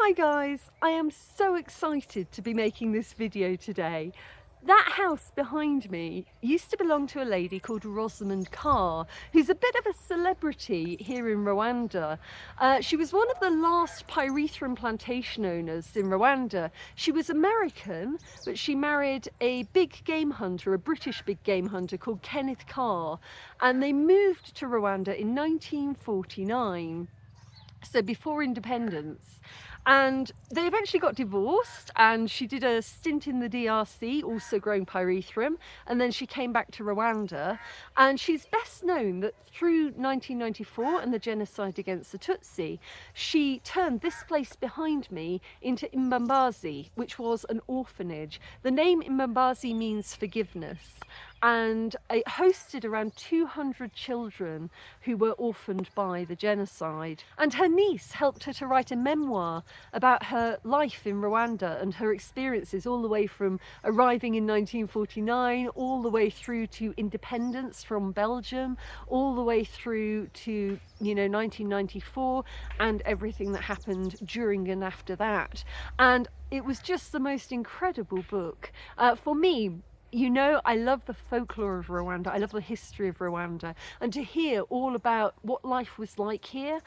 Hi guys, I am so excited to be making this video today. That house behind me used to belong to a lady called Rosamond Carr, who's a bit of a celebrity here in Rwanda. She was one of the last pyrethrum plantation owners in Rwanda. She was American, but she married a big game hunter, a British big game hunter called Kenneth Carr, and they moved to Rwanda in 1949. So before independence, and they eventually got divorced, and she did a stint in the DRC also growing pyrethrum, and then she came back to Rwanda, and she's best known that through 1994 and the genocide against the Tutsi, she turned this place behind me into Mbambazi, which was an orphanage. The name Mbambazi means forgiveness, and it hosted around 200 children who were orphaned by the genocide. And her niece helped her to write a memoir about her life in Rwanda and her experiences all the way from arriving in 1949 all the way through to independence from Belgium, all the way through to 1994 and everything that happened during and after that. And it was just the most incredible book. For me, I love the folklore of Rwanda, I love the history of Rwanda, and to hear all about what life was like here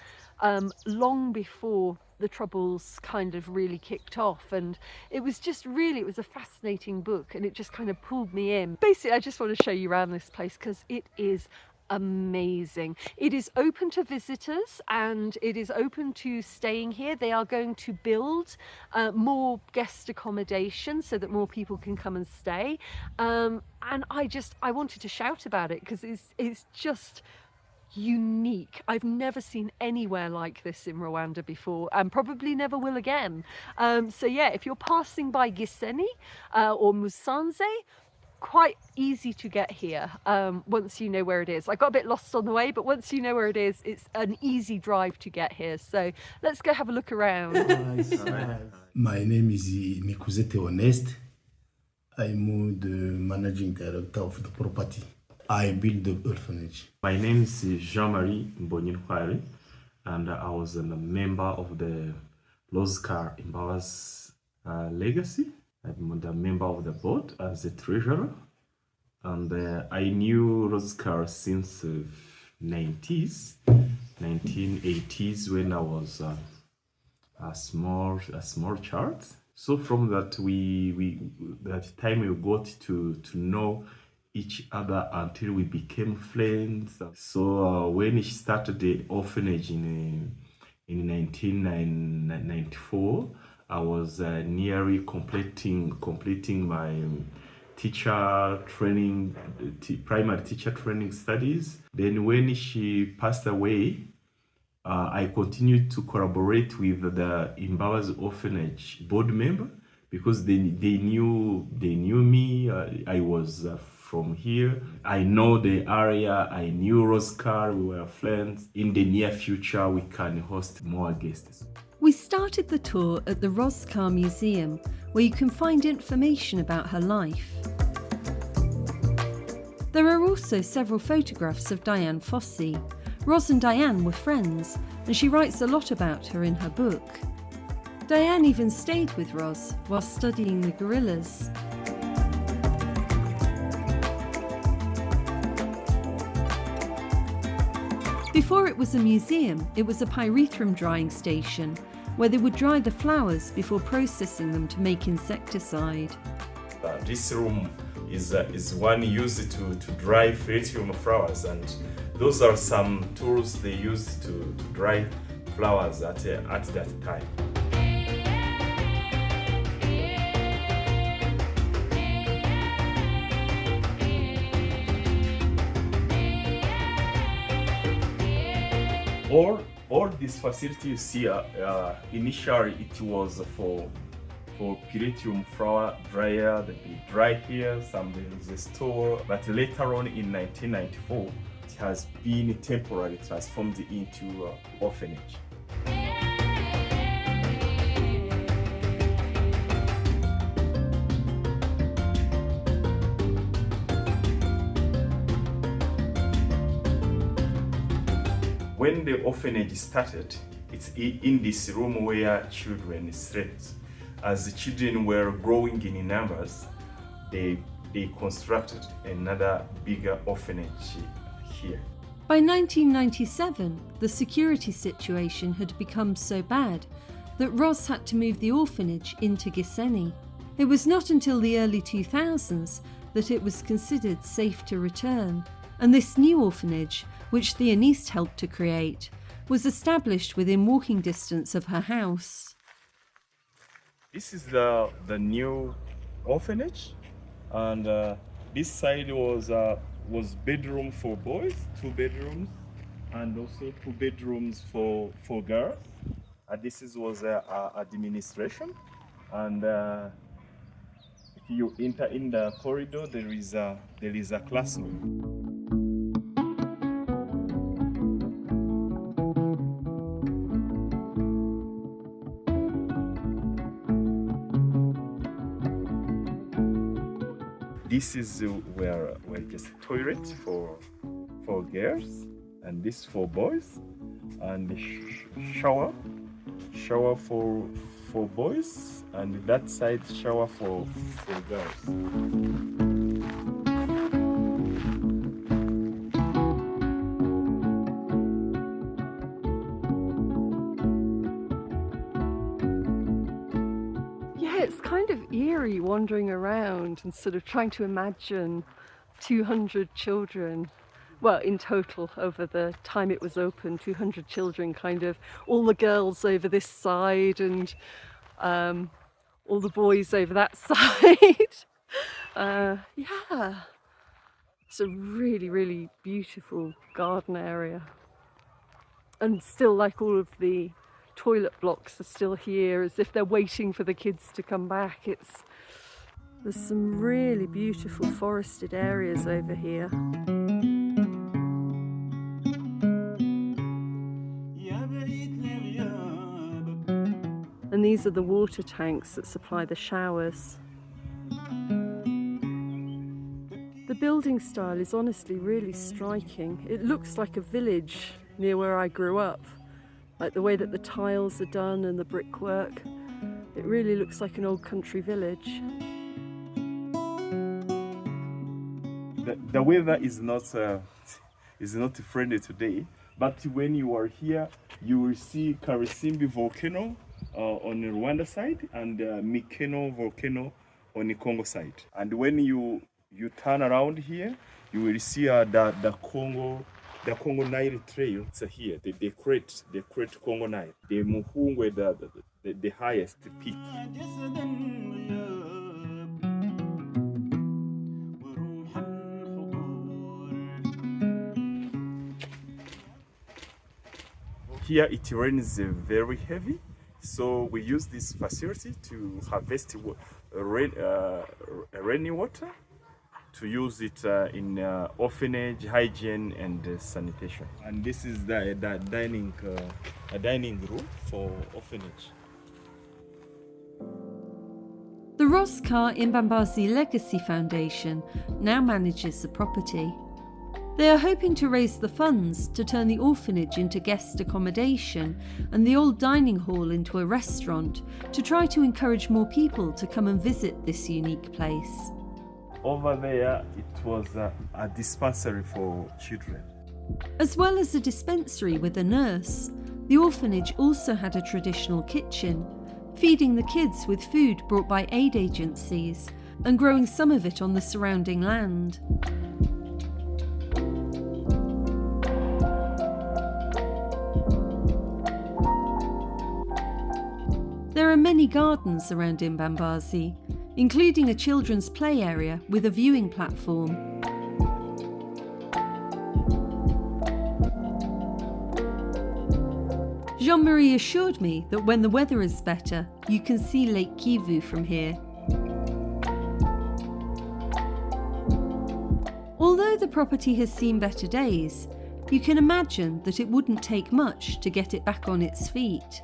long before the Troubles kind of really kicked off. And it was a fascinating book, and it just kind of pulled me in. Basically, I just want to show you around this place because it is amazing. It is open to visitors and it is open to staying here. They are going to build more guest accommodation so that more people can come and stay. And I wanted to shout about it because it's just unique. I've never seen anywhere like this in Rwanda before, and probably never will again. So yeah, if you're passing by Gisenyi or Musanze, quite easy to get here once you know where it is. I got a bit lost on the way, but once you know where it is, it's an easy drive to get here. So let's go have a look around. My name is Mikuzete Honest. I'm the managing director of the property. I build the orphanage. My name is Jean-Marie Mbonyintwari, and I was a member of the Rosamond Carr Imbaba's legacy. I'm the member of the board as a treasurer, and I knew Rosamond Carr since 1980s when I was a small child. So from that that time we got to know each other until we became friends. So when she started the orphanage in 1994. I was nearly completing my primary teacher training studies. Then when she passed away, I continued to collaborate with the Imbaba's orphanage board member because they knew me. I was from here. I know the area. I knew Rosamond Carr. We were friends. In the near future, we can host more guests. We started the tour at the Rosamond Carr Museum, where you can find information about her life. There are also several photographs of Diane Fossey. Ros and Diane were friends, and she writes a lot about her in her book. Diane even stayed with Ros while studying the gorillas. Before it was a museum, it was a pyrethrum drying station, where they would dry the flowers before processing them to make insecticide. This room is one used to dry pyrethrum flowers, and those are some tools they used to dry flowers at that time. All this facility you see, initially it was for pyrethrum flower dryer. They dry here, some there's a store, but later on in 1994, it has been temporarily transformed into orphanage. When the orphanage started, it It's in this room where children slept. As the children were growing in numbers, they constructed another bigger orphanage here. By 1997, the security situation had become so bad that Ros had to move the orphanage into Gisenyi. It was not until the early 2000s that it was considered safe to return, and this new orphanage, which the Theoniste helped to create, was established within walking distance of her house. This is the new orphanage, and this side was bedroom for boys, 2 bedrooms, and also 2 bedrooms for girls. This was administration, and if you enter in the corridor, there is a classroom. This is where just toilet for girls, and this for boys, and shower for boys, and that side shower for girls. It's kind of eerie wandering around and sort of trying to imagine 200 children, well, in total over the time it was open, 200 children, kind of all the girls over this side and all the boys over that side. Yeah, it's a really, really beautiful garden area, and still, like, all of the toilet blocks are still here as if they're waiting for the kids to come back. There's some really beautiful forested areas over here. And these are the water tanks that supply the showers. The building style is honestly really striking. It looks like a village near where I grew up. Like the way that the tiles are done and the brickwork. It really looks like an old country village. The weather is not friendly today, but when you are here, you will see Karisimbi volcano on the Rwanda side and Mikeno volcano on the Congo side. And when you turn around here, you will see the Congo Nile trail. It's here. They create Congo Nile. The Mugongo, the highest peak. Here it rains very heavy, so we use this facility to harvest rainy water, to use it in orphanage, hygiene, and sanitation. And this is the dining room for orphanage. The Rosamond Carr Imbambazi Legacy Foundation now manages the property. They are hoping to raise the funds to turn the orphanage into guest accommodation and the old dining hall into a restaurant, to try to encourage more people to come and visit this unique place. Over there, it was a dispensary for children. As well as a dispensary with a nurse, the orphanage also had a traditional kitchen, feeding the kids with food brought by aid agencies and growing some of it on the surrounding land. There are many gardens around Imbambazi, including a children's play area with a viewing platform. Jean-Marie assured me that when the weather is better, you can see Lake Kivu from here. Although the property has seen better days, you can imagine that it wouldn't take much to get it back on its feet.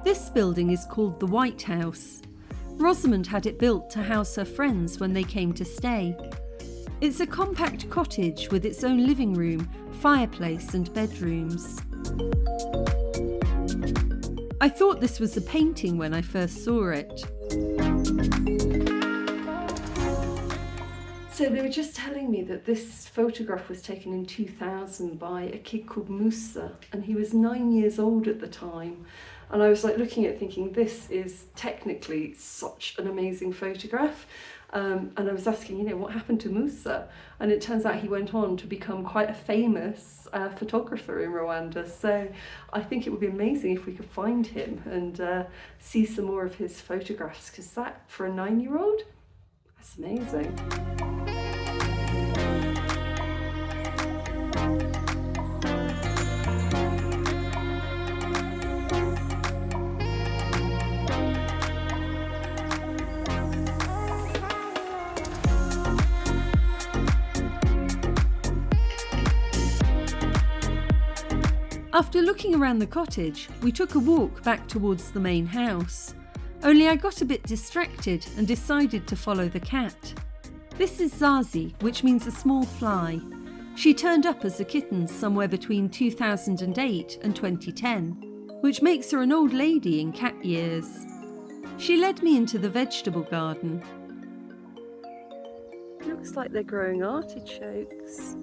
This building is called the White House. Rosamond had it built to house her friends when they came to stay. It's a compact cottage with its own living room, fireplace and bedrooms. I thought this was a painting when I first saw it. So they were just telling me that this photograph was taken in 2000 by a kid called Musa, and he was 9 years old at the time. And I was like looking at it thinking, this is technically such an amazing photograph. And I was asking, you know, what happened to Musa? And it turns out he went on to become quite a famous photographer in Rwanda. So I think it would be amazing if we could find him and see some more of his photographs, because that, for a 9-year-old, that's amazing. After looking around the cottage, we took a walk back towards the main house. Only I got a bit distracted and decided to follow the cat. This is Zazi, which means a small fly. She turned up as a kitten somewhere between 2008 and 2010, which makes her an old lady in cat years. She led me into the vegetable garden. Looks like they're growing artichokes.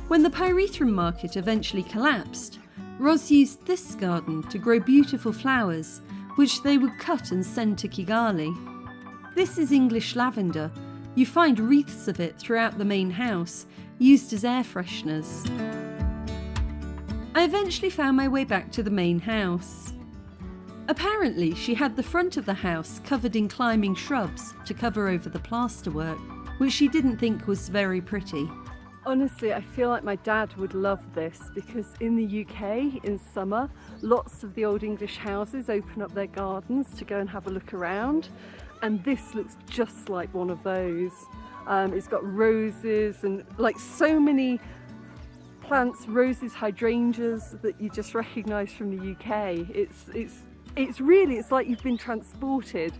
When the pyrethrum market eventually collapsed, Ros used this garden to grow beautiful flowers, which they would cut and send to Kigali. This is English lavender. You find wreaths of it throughout the main house, used as air fresheners. I eventually found my way back to the main house. Apparently, she had the front of the house covered in climbing shrubs to cover over the plasterwork, which she didn't think was very pretty. Honestly, I feel like my dad would love this, because in the UK, in summer, lots of the old English houses open up their gardens to go and have a look around. And this looks just like one of those. It's got roses and like so many plants, roses, hydrangeas that you just recognise from the UK. It's like you've been transported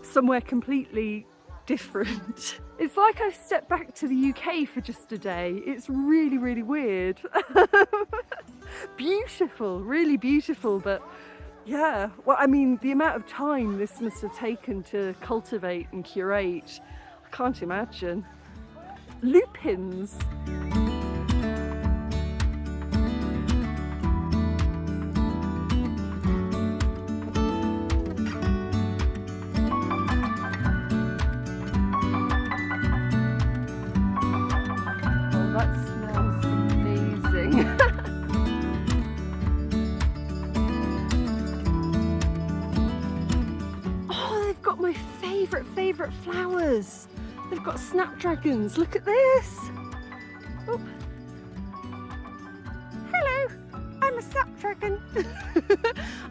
somewhere completely different. It's like I've stepped back to the UK for just a day. It's really, really weird. Beautiful, really beautiful, but yeah, well, I mean, the amount of time this must have taken to cultivate and curate, I can't imagine. Lupins. Favourite flowers. They've got snapdragons. Look at this. Oh. Hello, I'm a snapdragon.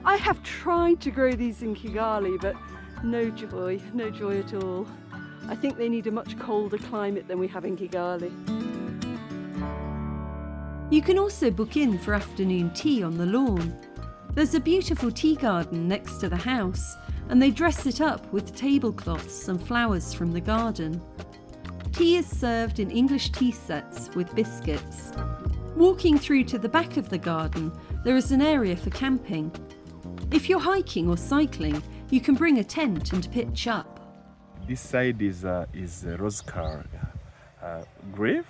I have tried to grow these in Kigali, but no joy at all. I think they need a much colder climate than we have in Kigali. You can also book in for afternoon tea on the lawn. There's a beautiful tea garden next to the house, and they dress it up with tablecloths and flowers from the garden. Tea is served in English tea sets with biscuits. Walking through to the back of the garden, there is an area for camping. If you're hiking or cycling, you can bring a tent and pitch up. This side is Rosamond Carr grave.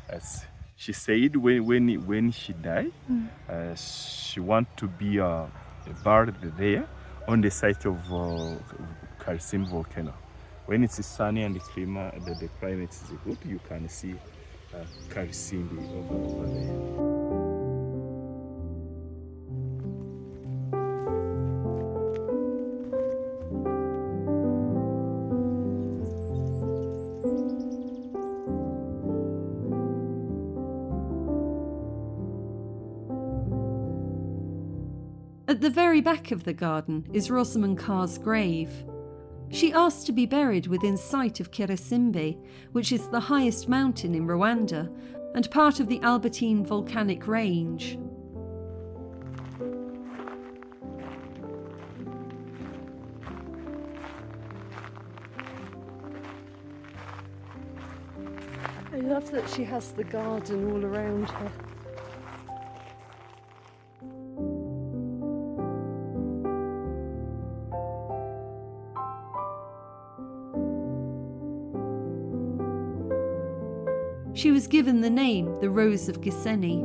As she said when she died, she wanted to be buried there on the site of Gisenyi volcano. When it's sunny and it's the climate is good, you can see Gisenyi over there. At the very back of the garden is Rosamond Carr's grave. She asked to be buried within sight of Gisenyi, which is the highest mountain in Rwanda and part of the Albertine volcanic range. I love that she has the garden all around her. She was given the name the Rose of Gisenyi.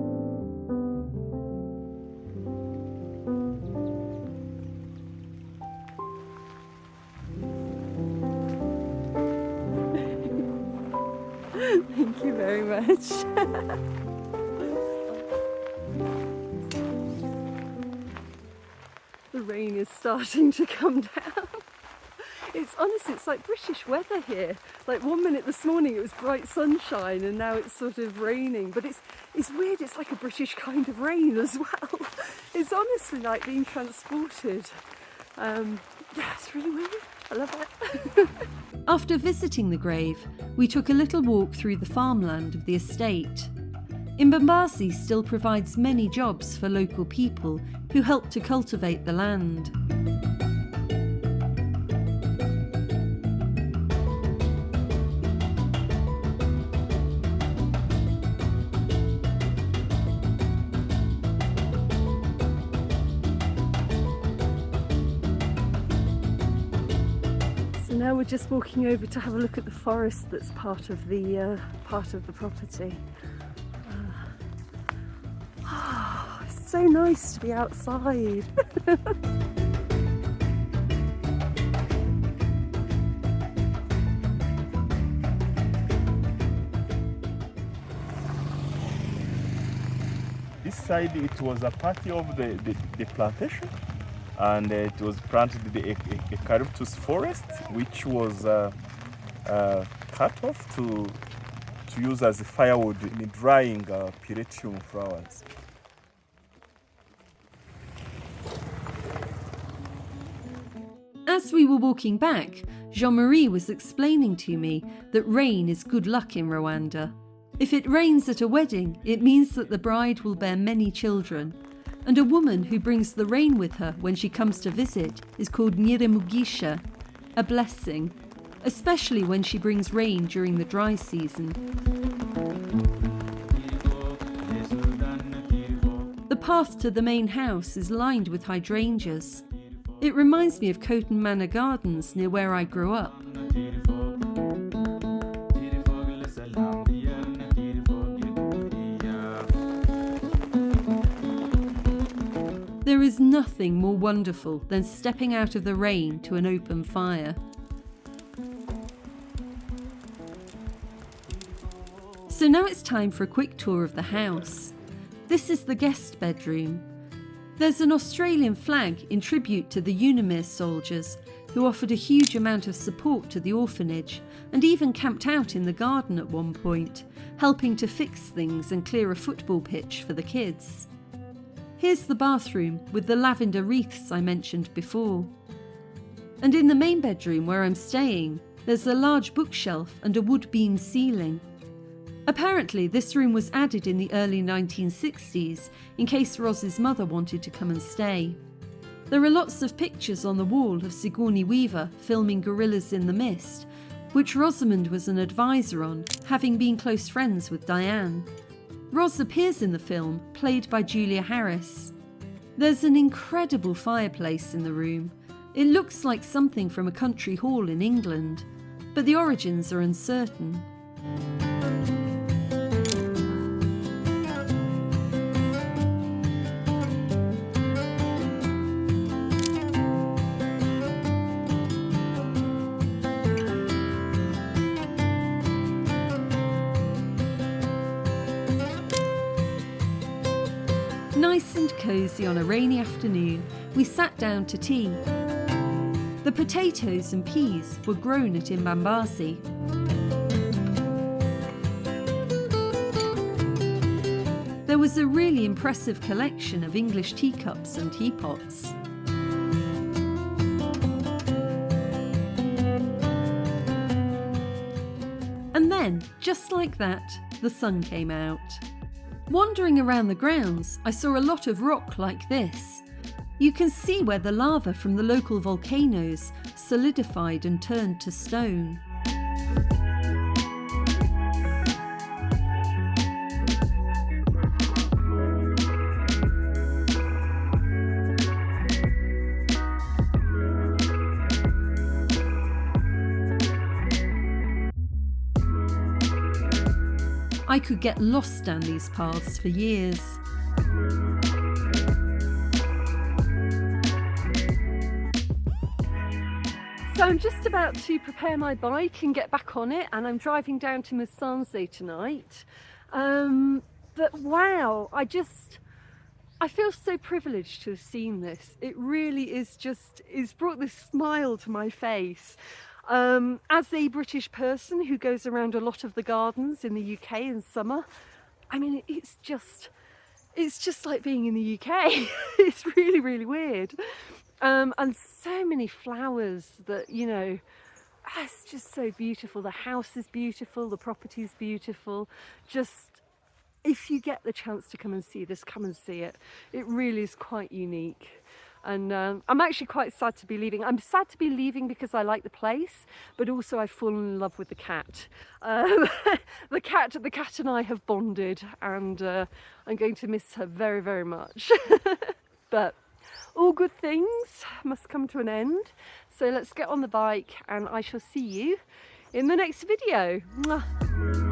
Thank you very much. The rain is starting to come down. It's honestly, it's like British weather here. Like 1 minute this morning it was bright sunshine and now it's sort of raining. But it's weird, it's like a British kind of rain as well. It's honestly like being transported. Yeah, it's really weird. I love it. After visiting the grave, we took a little walk through the farmland of the estate. Mbambasi still provides many jobs for local people who help to cultivate the land. So now we're just walking over to have a look at the forest that's part of the property. It's so nice to be outside. This side, it was a part of the plantation, and it was planted the eucalyptus forest, which was cut off to use as firewood in drying pyrethrum flowers. As we were walking back, Jean-Marie was explaining to me that rain is good luck in Rwanda. If it rains at a wedding, it means that the bride will bear many children. And a woman who brings the rain with her when she comes to visit is called Nyiremugisha, a blessing, especially when she brings rain during the dry season. The path to the main house is lined with hydrangeas. It reminds me of Coton Manor Gardens near where I grew up. There is nothing more wonderful than stepping out of the rain to an open fire. So now it's time for a quick tour of the house. This is the guest bedroom. There's an Australian flag in tribute to the UNAMIR soldiers who offered a huge amount of support to the orphanage and even camped out in the garden at one point, helping to fix things and clear a football pitch for the kids. Here's the bathroom with the lavender wreaths I mentioned before. And in the main bedroom where I'm staying, there's a large bookshelf and a wood beam ceiling. Apparently, this room was added in the early 1960s in case Roz's mother wanted to come and stay. There are lots of pictures on the wall of Sigourney Weaver filming Gorillas in the Mist, which Rosamond was an advisor on, having been close friends with Diane. Roz appears in the film, played by Julia Harris. There's an incredible fireplace in the room. It looks like something from a country hall in England, but the origins are uncertain. Nice and cosy on a rainy afternoon, we sat down to tea. The potatoes and peas were grown at Mbambasi. There was a really impressive collection of English teacups and teapots. And then, just like that, the sun came out. Wandering around the grounds, I saw a lot of rock like this. You can see where the lava from the local volcanoes solidified and turned to stone. I could get lost down these paths for years. So I'm just about to prepare my bike and get back on it, and I'm driving down to Musanze tonight. But wow, I feel so privileged to have seen this. It really is it's brought this smile to my face. As a British person who goes around a lot of the gardens in the UK in summer, I mean, it's just like being in the UK. It's really, really weird. And so many flowers that, you know, it's just so beautiful. The house is beautiful, the property is beautiful. Just, if you get the chance to come and see this, come and see it. It really is quite unique. And I'm actually quite sad to be leaving. I'm sad to be leaving because I like the place, but also I've fallen in love with the cat. The cat and I have bonded, and I'm going to miss her very, very much. But all good things must come to an end. So let's get on the bike, and I shall see you in the next video. Mwah.